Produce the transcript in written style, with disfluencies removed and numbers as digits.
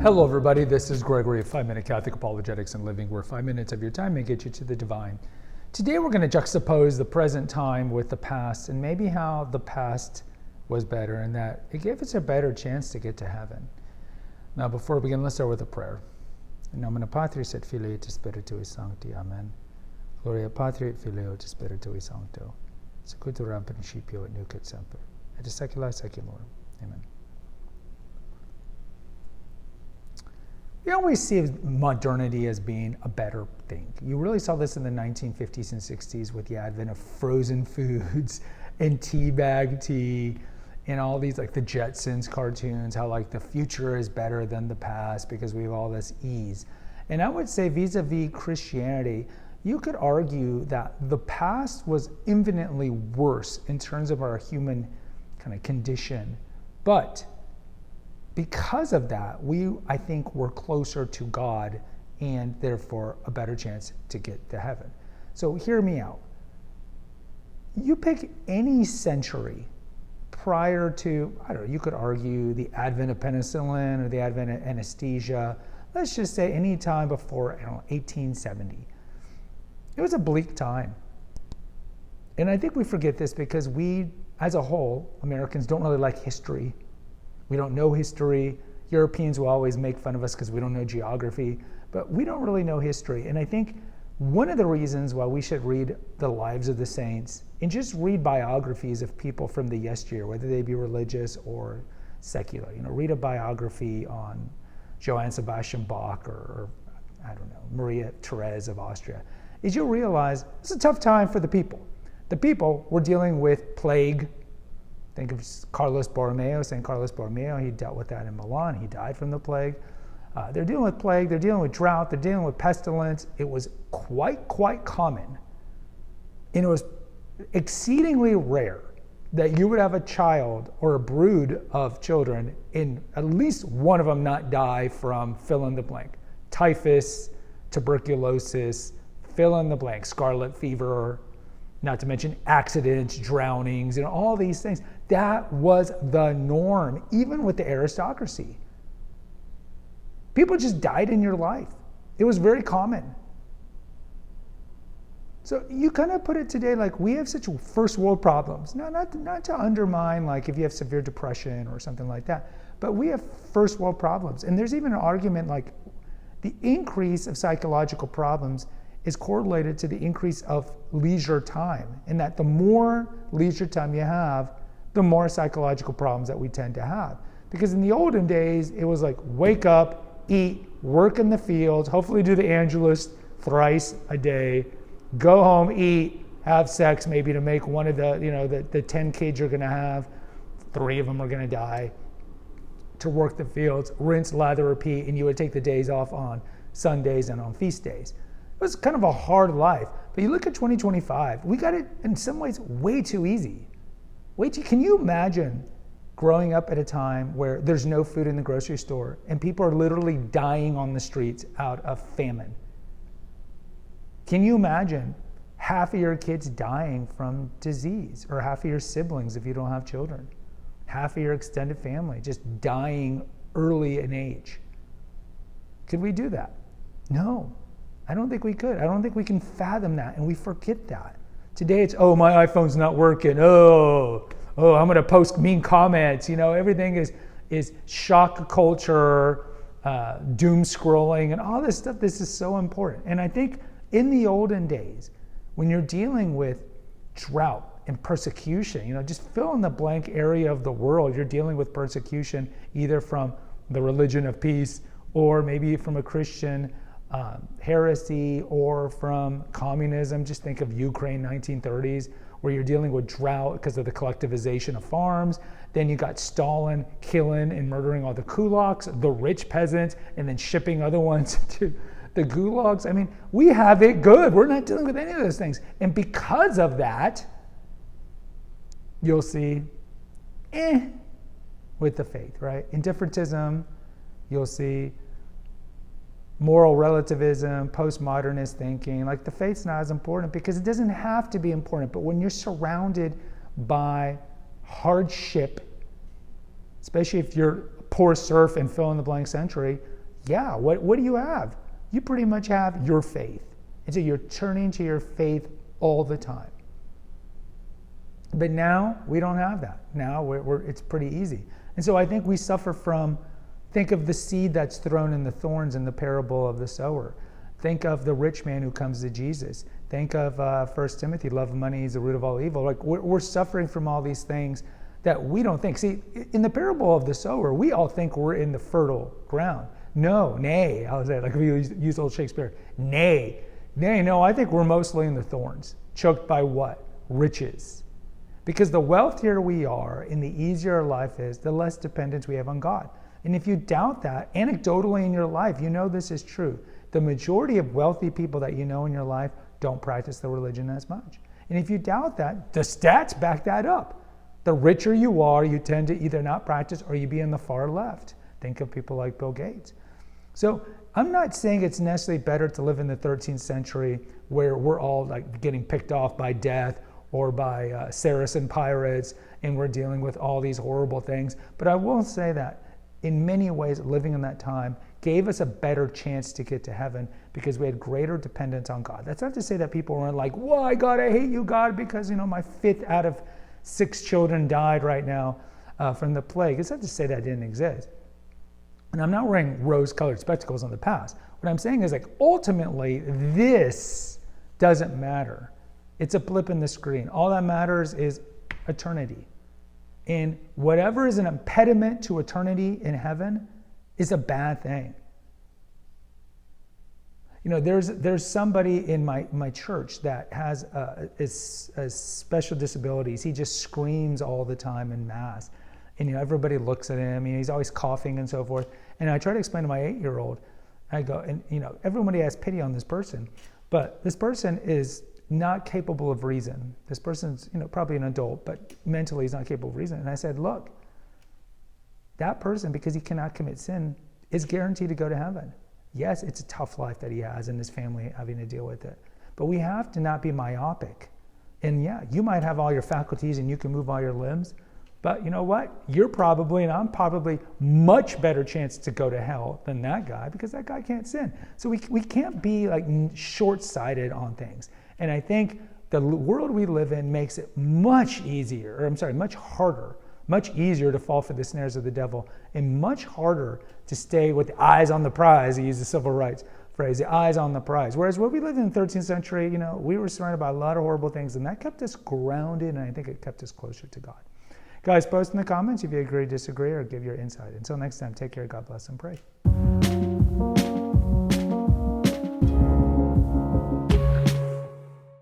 Hello everybody, this is Gregory of 5-Minute Catholic Apologetics and Living, where 5 minutes of your time may get you to the divine. Today we're going to juxtapose the present time with the past and maybe how the past was better and that it gave us a better chance to get to heaven. Now before we begin, let's start with a prayer. In nomine Patris et Filii et Spiritui Sancti. Amen. Gloria Patri et Filio et Spiritui Sancto. Sequitur in principio et nunc et semper. Et secula seculorum. Amen. We always see modernity as being a better thing. You really saw this in the 1950s and 60s with the advent of frozen foods and teabag tea and all these, like the Jetsons cartoons, how like the future is better than the past because we have all this ease. And I would say vis-a-vis Christianity, you could argue that the past was infinitely worse in terms of our human kind of condition. But because of that, I think we're closer to God and therefore a better chance to get to heaven. So hear me out. You pick any century prior to, I don't know, you could argue the advent of penicillin or the advent of anesthesia. Let's just say any time before, 1870. It was a bleak time. And I think we forget this because we, as a whole, Americans don't really like history. We don't know history. Europeans will always make fun of us because we don't know geography, but we don't really know history. And I think one of the reasons why we should read the lives of the saints and just read biographies of people from the yesteryear, whether they be religious or secular. Read a biography on Johann Sebastian Bach or I don't know, Maria Therese of Austria, is you'll realize it's a tough time for the people. The people were dealing with plague. Think of Carlos Borromeo, St. Carlos Borromeo. He dealt with that in Milan. He died from the plague. They're dealing with plague. They're dealing with drought. They're dealing with pestilence. It was quite common. And it was exceedingly rare that you would have a child or a brood of children and at least one of them not die from fill in the blank. Typhus, tuberculosis, fill in the blank, scarlet fever, not to mention accidents, drownings, all these things. That was the norm, even with the aristocracy. People just died in your life. It was very common. So you kind of put it today like we have such first world problems. No, not to undermine like if you have severe depression or something like that, but we have first world problems. And there's even an argument like the increase of psychological problems is correlated to the increase of leisure time, and that the more leisure time you have, the more psychological problems that we tend to have. Because in the olden days, it was like wake up, eat, work in the fields, hopefully do the Angelus thrice a day, go home, eat, have sex, maybe to make one of the 10 kids you're gonna have, 3 of them are gonna die, to work the fields, rinse, lather, repeat, and you would take the days off on Sundays and on feast days. It was kind of a hard life. But you look at 2025, we got it in some ways way too easy. Can you imagine growing up at a time where there's no food in the grocery store and people are literally dying on the streets out of famine? Can you imagine half of your kids dying from disease, or half of your siblings if you don't have children? Half of your extended family just dying early in age. Could we do that? No. I don't think we could. I don't think we can fathom that, and we forget that. Today it's, oh, my iPhone's not working. Oh, I'm going to post mean comments. Everything is shock culture, doom scrolling, and all this stuff. This is so important. And I think in the olden days, when you're dealing with drought and persecution, just fill in the blank area of the world, you're dealing with persecution either from the religion of peace or maybe from a Christian heresy or from communism. Just think of Ukraine 1930s, where you're dealing with drought because of the collectivization of farms. Then you got Stalin killing and murdering all the kulaks, the rich peasants, and then shipping other ones to the gulags. I mean, we have it good. We're not dealing with any of those things. And because of that, you'll see, with the faith, right? Indifferentism, you'll see moral relativism, postmodernist thinking. Like the faith's not as important because it doesn't have to be important. But when you're surrounded by hardship, especially if you're poor serf and fill in the blank century, Yeah, what do you have? You pretty much have your faith. And so you're turning to your faith all the time. But now we don't have that. Now it's pretty easy. And so I think we suffer from, think of the seed that's thrown in the thorns in the parable of the sower. Think of the rich man who comes to Jesus. Think of 1 Timothy, love of money is the root of all evil. Like we're suffering from all these things that we don't think. See, in the parable of the sower, we all think we're in the fertile ground. No, nay, I'll say, like we use old Shakespeare, nay, no, I think we're mostly in the thorns, choked by what? Riches. Because the wealthier we are and the easier our life is, the less dependence we have on God. And if you doubt that, anecdotally in your life, you know this is true. The majority of wealthy people that you know in your life don't practice the religion as much. And if you doubt that, the stats back that up. The richer you are, you tend to either not practice or you be in the far left. Think of people like Bill Gates. So I'm not saying it's necessarily better to live in the 13th century where we're all like getting picked off by death or by Saracen pirates and we're dealing with all these horrible things. But I will say that in many ways, living in that time gave us a better chance to get to heaven because we had greater dependence on God. That's not to say that people weren't like, why God, I hate you, God, because my 5th out of 6 children died right now from the plague. It's not to say that didn't exist. And I'm not wearing rose-colored spectacles on the past. What I'm saying is like, ultimately, this doesn't matter. It's a blip in the screen. All that matters is eternity. And whatever is an impediment to eternity in heaven is a bad thing. There's somebody in my church that has a special disabilities. He just screams all the time in mass. And everybody looks at him, and he's always coughing and so forth. And I try to explain to my 8-year-old, I go, and everybody has pity on this person, but this person is not capable of reason. This person's, probably an adult, but mentally he's not capable of reason. And I said, look, that person, because he cannot commit sin, is guaranteed to go to heaven. Yes, it's a tough life that he has and his family having to deal with it. But we have to not be myopic. And yeah, you might have all your faculties and you can move all your limbs, but you know what? You're probably, and I'm probably, much better chance to go to hell than that guy because that guy can't sin. So we can't be like short-sighted on things. And I think the world we live in makes it much harder, much easier to fall for the snares of the devil, and much harder to stay with the eyes on the prize, to use the civil rights phrase, the eyes on the prize. Whereas what we lived in the 13th century, we were surrounded by a lot of horrible things, and that kept us grounded, and I think it kept us closer to God. Guys, post in the comments if you agree, disagree, or give your insight. Until next time, take care, God bless, and pray.